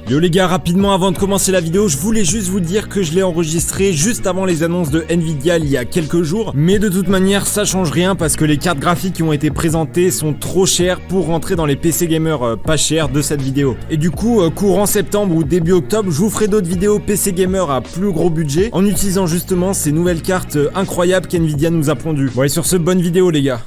Yo les gars, rapidement avant de commencer la vidéo, je voulais juste vous dire que je l'ai enregistré juste avant les annonces de Nvidia il y a quelques jours. Mais de toute manière, ça change rien parce que les cartes graphiques qui ont été présentées sont trop chères pour rentrer dans les PC gamers pas chers de cette vidéo. Et du coup, courant septembre ou début octobre, je vous ferai d'autres vidéos PC gamer à plus gros budget en utilisant justement ces nouvelles cartes incroyables qu'Nvidia nous a pondues. Bon et sur ce, bonne vidéo les gars.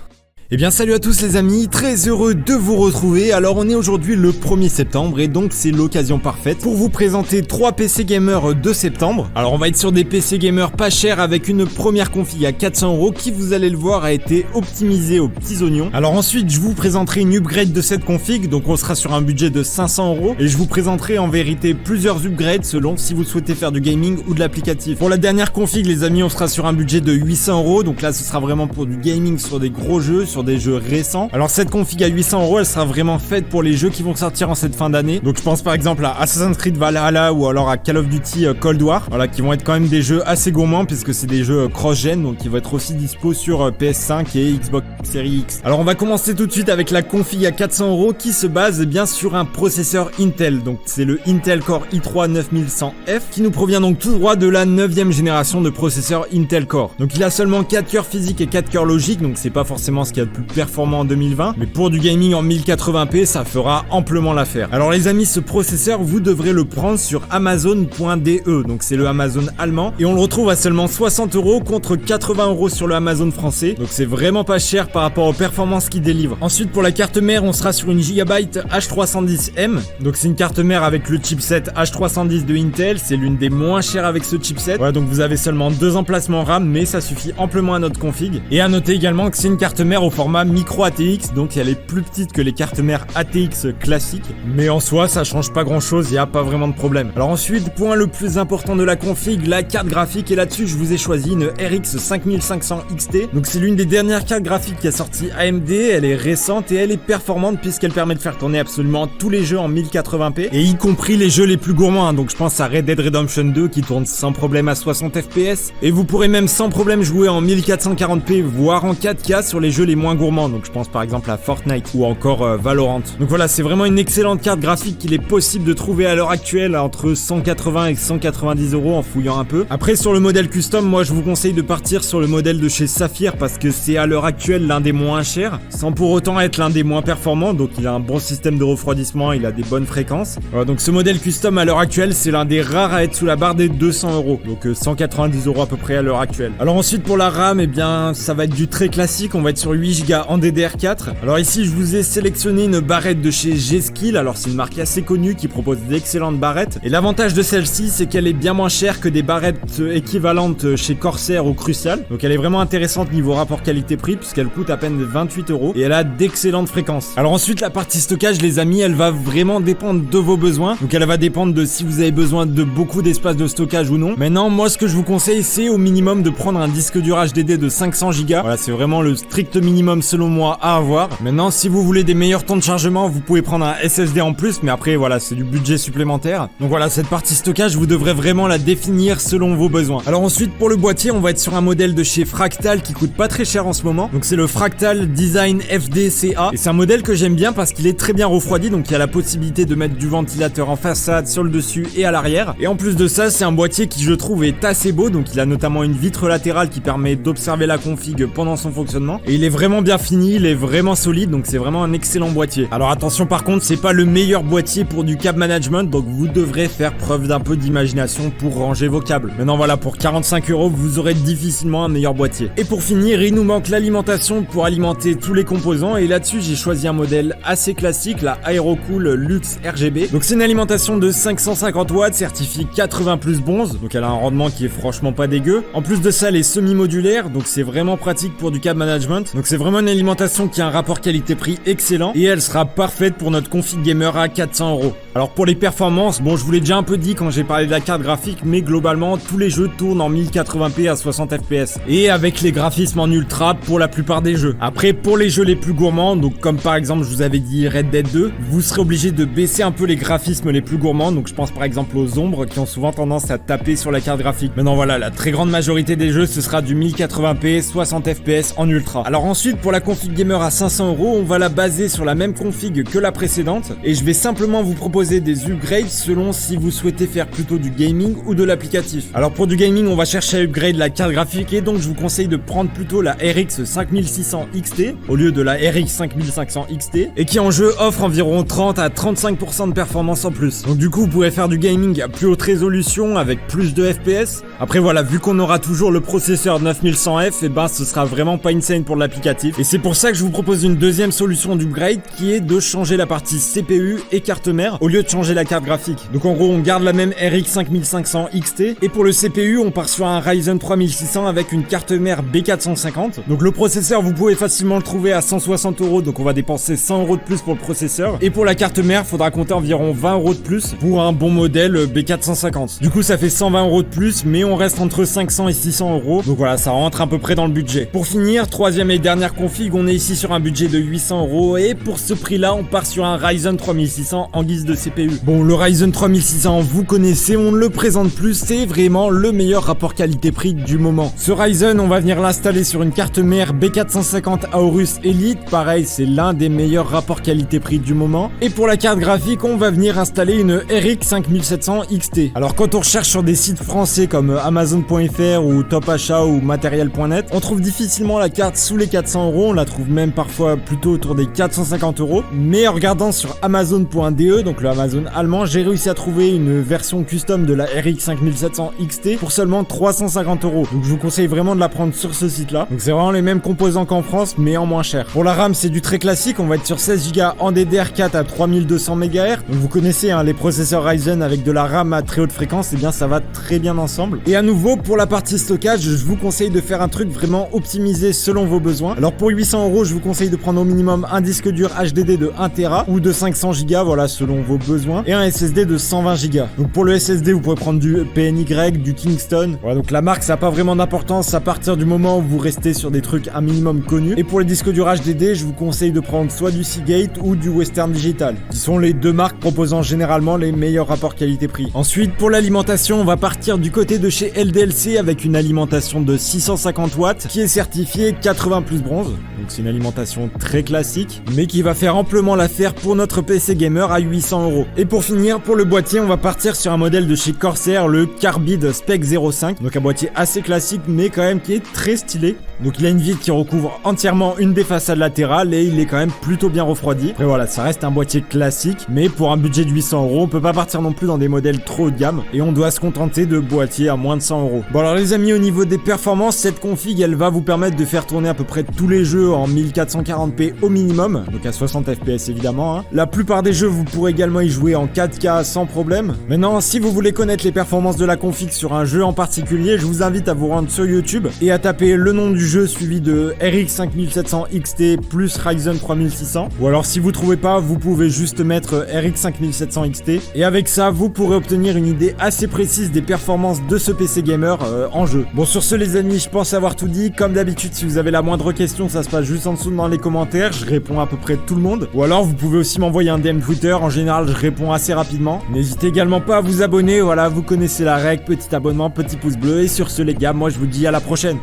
Eh bien salut à tous les amis, très heureux de vous retrouver. Alors on est aujourd'hui le 1er septembre et donc c'est l'occasion parfaite pour vous présenter 3 PC gamers de septembre. Alors on va être sur des PC gamers pas chers avec une première config à 400€ qui, vous allez le voir, a été optimisée aux petits oignons. Alors ensuite je vous présenterai une upgrade de cette config, donc on sera sur un budget de 500€ et je vous présenterai en vérité plusieurs upgrades selon si vous souhaitez faire du gaming ou de l'applicatif. Pour la dernière config les amis, on sera sur un budget de 800€, donc là ce sera vraiment pour du gaming sur des gros jeux, sur des jeux récents. Alors cette config à 800€, elle sera vraiment faite pour les jeux qui vont sortir en cette fin d'année. Donc je pense par exemple à Assassin's Creed Valhalla ou alors à Call of Duty Cold War, voilà, qui vont être quand même des jeux assez gourmands puisque c'est des jeux cross-gen, donc qui vont être aussi dispo sur PS5 et Xbox Series X. Alors on va commencer tout de suite avec la config à 400€ qui se base bien sur un processeur Intel, donc c'est le Intel Core i3 9100F qui nous provient donc tout droit de la 9e génération de processeurs Intel Core. Donc il a seulement 4 cœurs physiques et 4 cœurs logiques, donc c'est pas forcément ce qu'il y a de plus performant en 2020, mais pour du gaming en 1080p ça fera amplement l'affaire. Alors les amis, ce processeur vous devrez le prendre sur Amazon.de, donc c'est le Amazon allemand, et on le retrouve à seulement 60€ contre 80€ sur le Amazon français, donc c'est vraiment pas cher par rapport aux performances qu'il délivre. Ensuite pour la carte mère, on sera sur une Gigabyte H310M, donc c'est une carte mère avec le chipset H310 de Intel, c'est l'une des moins chères avec ce chipset. Voilà, donc vous avez seulement 2 emplacements RAM, mais ça suffit amplement à notre config. Et à noter également que c'est une carte mère au format micro ATX, donc elle est plus petite que les cartes mères ATX classiques, mais en soi ça change pas grand chose, il n'y a pas vraiment de problème. Alors ensuite, point le plus important de la config, la carte graphique, et là-dessus je vous ai choisi une RX 5500 XT, donc c'est l'une des dernières cartes graphiques qui a sorti AMD, elle est récente et elle est performante puisqu'elle permet de faire tourner absolument tous les jeux en 1080p, et y compris les jeux les plus gourmands, donc je pense à Red Dead Redemption 2 qui tourne sans problème à 60 fps, et vous pourrez même sans problème jouer en 1440p voire en 4K sur les jeux les moins gourmands, donc je pense par exemple à Fortnite ou encore Valorant. Donc voilà, c'est vraiment une excellente carte graphique qu'il est possible de trouver à l'heure actuelle entre 180 et 190€ en fouillant un peu. Après sur le modèle custom, moi je vous conseille de partir sur le modèle de chez Saphir parce que c'est à l'heure actuelle l'un des moins chers, sans pour autant être l'un des moins performants, donc il a un bon système de refroidissement, il a des bonnes fréquences. Voilà, donc ce modèle custom à l'heure actuelle, c'est l'un des rares à être sous la barre des 200€, donc 190€ à peu près à l'heure actuelle. Alors ensuite pour la RAM, eh bien ça va être du très classique, on va être sur 8Go en DDR4. Alors ici je vous ai sélectionné une barrette de chez G-Skill, alors c'est une marque assez connue qui propose d'excellentes barrettes, et l'avantage de celle-ci c'est qu'elle est bien moins chère que des barrettes équivalentes chez Corsair ou Crucial, donc elle est vraiment intéressante niveau rapport qualité-prix puisqu'elle coûte à peine 28€ et elle a d'excellentes fréquences. Alors ensuite la partie stockage les amis, elle va vraiment dépendre de vos besoins, donc elle va dépendre de si vous avez besoin de beaucoup d'espace de stockage ou non. Maintenant moi ce que je vous conseille c'est au minimum de prendre un disque dur HDD de 500Go, voilà, c'est vraiment le strict minimum selon moi à avoir. Maintenant si vous voulez des meilleurs temps de chargement, vous pouvez prendre un SSD en plus, mais après voilà, c'est du budget supplémentaire. Donc voilà, cette partie stockage vous devrez vraiment la définir selon vos besoins. Alors ensuite pour le boîtier, on va être sur un modèle de chez Fractal qui coûte pas très cher en ce moment, donc c'est le Fractal Design FD-CA, et c'est un modèle que j'aime bien parce qu'il est très bien refroidi, donc il y a la possibilité de mettre du ventilateur en façade, sur le dessus et à l'arrière, et en plus de ça c'est un boîtier qui je trouve est assez beau, donc il a notamment une vitre latérale qui permet d'observer la config pendant son fonctionnement, et il est vraiment bien fini, il est vraiment solide, donc c'est vraiment un excellent boîtier. Alors attention par contre, c'est pas le meilleur boîtier pour du câble management, donc vous devrez faire preuve d'un peu d'imagination pour ranger vos câbles. Maintenant voilà, pour 45€, vous aurez difficilement un meilleur boîtier. Et pour finir, il nous manque l'alimentation pour alimenter tous les composants, et là-dessus j'ai choisi un modèle assez classique, la Aerocool Luxe RGB. Donc c'est une alimentation de 550 watts, certifiée 80 plus bronze, donc elle a un rendement qui est franchement pas dégueu. En plus de ça, elle est semi-modulaire, donc c'est vraiment pratique pour du câble management. Donc c'est vraiment une alimentation qui a un rapport qualité-prix excellent, et elle sera parfaite pour notre config gamer à 400€. Alors pour les performances, bon je vous l'ai déjà un peu dit quand j'ai parlé de la carte graphique, mais globalement tous les jeux tournent en 1080p à 60 fps, et avec les graphismes en ultra pour la plupart des jeux. Après pour les jeux les plus gourmands, donc comme par exemple je vous avais dit Red Dead 2, vous serez obligé de baisser un peu les graphismes les plus gourmands, donc je pense par exemple aux ombres qui ont souvent tendance à taper sur la carte graphique. Maintenant voilà, la très grande majorité des jeux ce sera du 1080p 60 fps en ultra. Alors ensuite Ensuite, pour la config gamer à 500 €, on va la baser sur la même config que la précédente et je vais simplement vous proposer des upgrades selon si vous souhaitez faire plutôt du gaming ou de l'applicatif. Alors pour du gaming, on va chercher à upgrade la carte graphique et donc je vous conseille de prendre plutôt la RX 5600 XT au lieu de la RX 5500 XT et qui en jeu offre environ 30 à 35% de performance en plus. Donc du coup, vous pourrez faire du gaming à plus haute résolution avec plus de FPS. Après voilà, vu qu'on aura toujours le processeur 9100F, et ben ce sera vraiment pas insane pour l'applicatif. Et c'est pour ça que je vous propose une deuxième solution d'upgrade qui est de changer la partie CPU et carte mère au lieu de changer la carte graphique. Donc en gros, on garde la même RX 5500 XT et pour le CPU, on part sur un Ryzen 3600 avec une carte mère B450. Donc le processeur, vous pouvez facilement le trouver à 160 €, donc on va dépenser 100 € de plus pour le processeur. Et pour la carte mère, faudra compter environ 20 € de plus pour un bon modèle B450. Du coup, ça fait 120 € de plus, mais on reste entre 500 et 600 €. Donc voilà, ça rentre à peu près dans le budget. Pour finir, troisième et dernière config, on est ici sur un budget de 800 € et pour ce prix-là, on part sur un Ryzen 3600 en guise de CPU. Bon, le Ryzen 3600, vous connaissez, on ne le présente plus, c'est vraiment le meilleur rapport qualité-prix du moment. Ce Ryzen, on va venir l'installer sur une carte mère B450 Aorus Elite. Pareil, c'est l'un des meilleurs rapports qualité-prix du moment. Et pour la carte graphique, on va venir installer une RX 5700 XT. Alors quand on recherche sur des sites français comme Amazon.fr ou Top Achat ou Material.net, on trouve difficilement la carte sous les 400 €, on la trouve même parfois plutôt autour des 450 €. Mais en regardant sur Amazon.de, donc le Amazon allemand, j'ai réussi à trouver une version custom de la RX 5700 XT pour seulement 350 €. Donc je vous conseille vraiment de la prendre sur ce site-là. Donc c'est vraiment les mêmes composants qu'en France, mais en moins cher. Pour la RAM, c'est du très classique, on va être sur 16 Go en DDR4 à 3200 MHz. Donc vous connaissez les processeurs Ryzen avec de la RAM à très haute fréquence, et bien ça va très bien ensemble. Et à nouveau, pour la partie stockage, je vous conseille de faire un truc vraiment optimisé selon vos besoins. Alors pour 800 €, je vous conseille de prendre au minimum un disque dur HDD de 1 Tera ou de 500 Go, voilà, selon vos besoins, et un SSD de 120 Go. Donc pour le SSD, vous pouvez prendre du PNY, du Kingston. Voilà, donc la marque, ça n'a pas vraiment d'importance à partir du moment où vous restez sur des trucs un minimum connus. Et pour les disques durs HDD, je vous conseille de prendre soit du Seagate ou du Western Digital, qui sont les deux marques proposant généralement les meilleurs rapports qualité-prix. Ensuite, pour l'alimentation, on va partir du côté de chez LDLC avec une alimentation de 650 watts qui est certifiée 80 plus bronze. Donc c'est une alimentation très classique, mais qui va faire amplement l'affaire pour notre PC gamer à 800 €. Et pour finir, pour le boîtier, on va partir sur un modèle de chez Corsair, le Carbide Spec 05. Donc un boîtier assez classique, mais quand même qui est très stylé. Donc il a une vitre qui recouvre entièrement une des façades latérales et il est quand même plutôt bien refroidi. Et voilà, ça reste un boîtier classique, mais pour un budget de 800 €, on peut pas partir non plus dans des modèles trop haut de gamme et on doit se contenter de boîtiers à moins de 100 €. Bon alors les amis, au niveau des performances, cette config elle va vous permettre de faire tourner à peu près tous les jeux en 1440p au minimum, donc à 60 FPS évidemment. La plupart des jeux, vous pourrez également y jouer en 4K sans problème. Maintenant, si vous voulez connaître les performances de la config sur un jeu en particulier, je vous invite à vous rendre sur YouTube et à taper le nom du jeu suivi de RX 5700 XT plus Ryzen 3600. Ou alors si vous trouvez pas, vous pouvez juste mettre RX 5700 XT et avec ça, vous pourrez obtenir une idée assez précise des performances de ce PC gamer en jeu. Bon, sur ce les amis, je pense avoir tout dit. Comme d'habitude, si vous avez la moindre question, ça se passe juste en dessous dans les commentaires. Je réponds à peu près tout le monde. Ou alors vous pouvez aussi m'envoyer un DM Twitter. En général, je réponds assez rapidement. N'hésitez également pas à vous abonner. Voilà, vous connaissez la règle. Petit abonnement, petit pouce bleu. Et sur ce les gars, moi je vous dis à la prochaine.